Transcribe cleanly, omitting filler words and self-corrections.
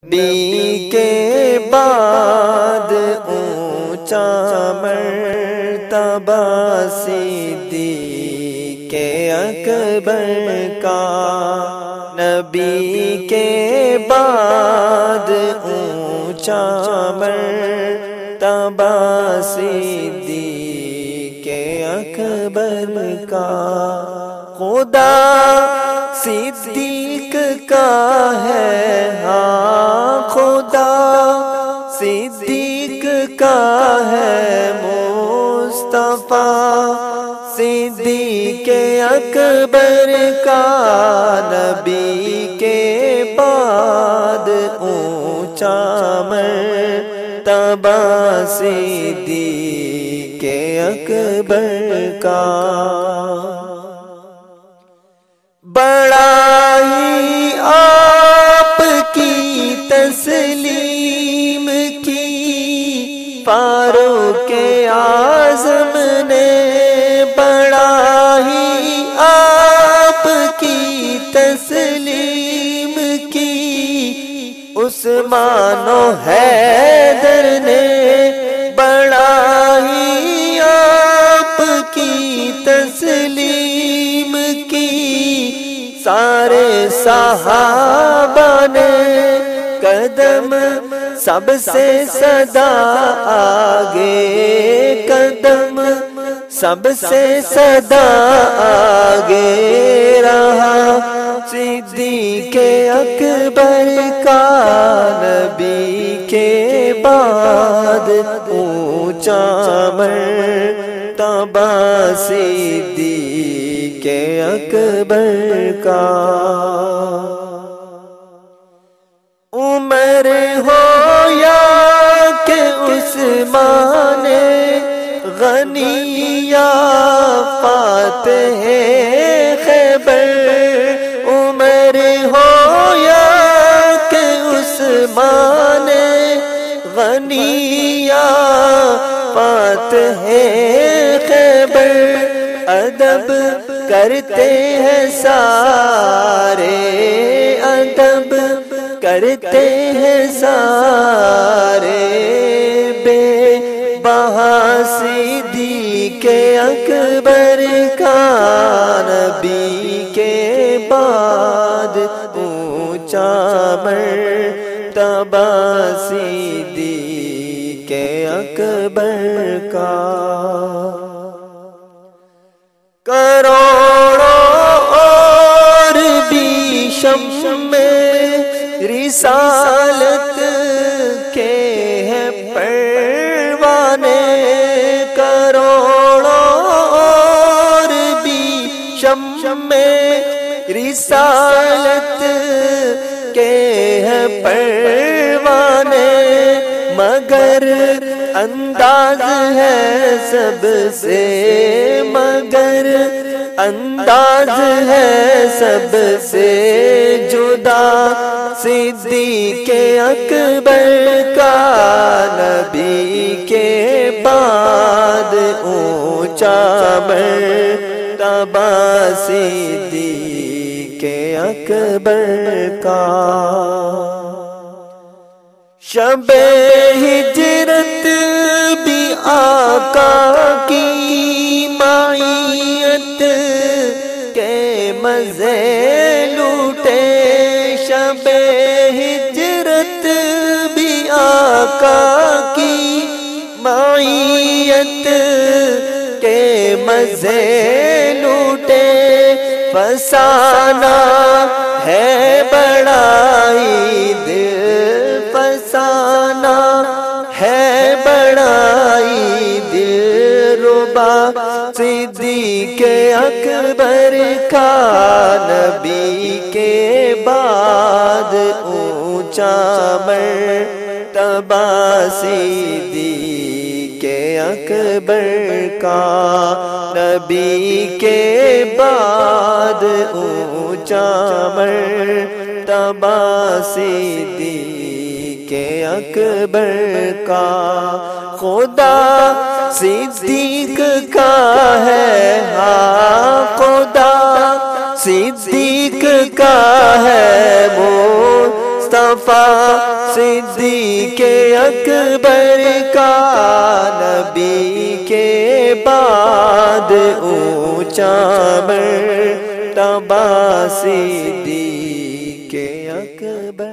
نبی کے بعد اونچا مرتبہ صدیق اکبر کا، نبی کے بعد اونچا مرتبہ صدیق اکبر کا، خدا صدیق کا ہے، ہاں خدا صدیق کا ہے، مصطفیٰ صدیق اکبر کا، نبی کے بعد اونچا مرتبہ صدیق اکبر کا، بڑا ہی آپ کی تسلیم کی فاروق اعظم نے، بڑا ہی آپ کی تسلیم کی عثمان و حیدر نے، بڑا ہی آپ کی تسلیم کی سارے صحابہ نے، قدم سب سے صدا آگے، قدم سب سے صدا آگے رہا، صدیق اکبر کا، نبی کے بعد اونچا مرتبہ صدیق اکبر کا، عمر ہو یا کہ عثمان غنی یا فاتح خیبر، عمر ہو یا کہ عثمان غنی یا فاتح خیبر، ادب کرتے ہیں سارے، ادب کرتے ہیں سارے، بے بہا صدیق اکبر کا، نبی کے بعد اونچا مرتبہ صدیق اکبر کا، کروڑوں اور بھی شمع رسالت کے ہیں پروانے، کروڑوں اور بھی شمع رسالت کے ہیں پروانے، مگر انداز ہے سب سے، مگر انداز ہے سب سے جدا، صدیق اکبر کا، نبی کے بعد اونچا مرتبہ صدیق اکبر کا، شب ہجرت بھی آقا کی معیت کے مزے لوٹے، شب ہجرت بھی آقا کی معیت کے مزے لوٹے، فسانہ ہے بڑا عید، فسانہ ہے بڑا عید ربا، صدیق اکبر کا، نبی کے بعد اونچا مرتبہ صدیق اکبر کا، نبی کے بعد اونچا مرتبہ صدیق اکبر کا، خدا صدیق کا ہے، ہاں خدا صدیق کا ہے، مصطفیٰ صدیق اکبر کا نبی کے بعد اونچا مرتبہ صدیق اکبر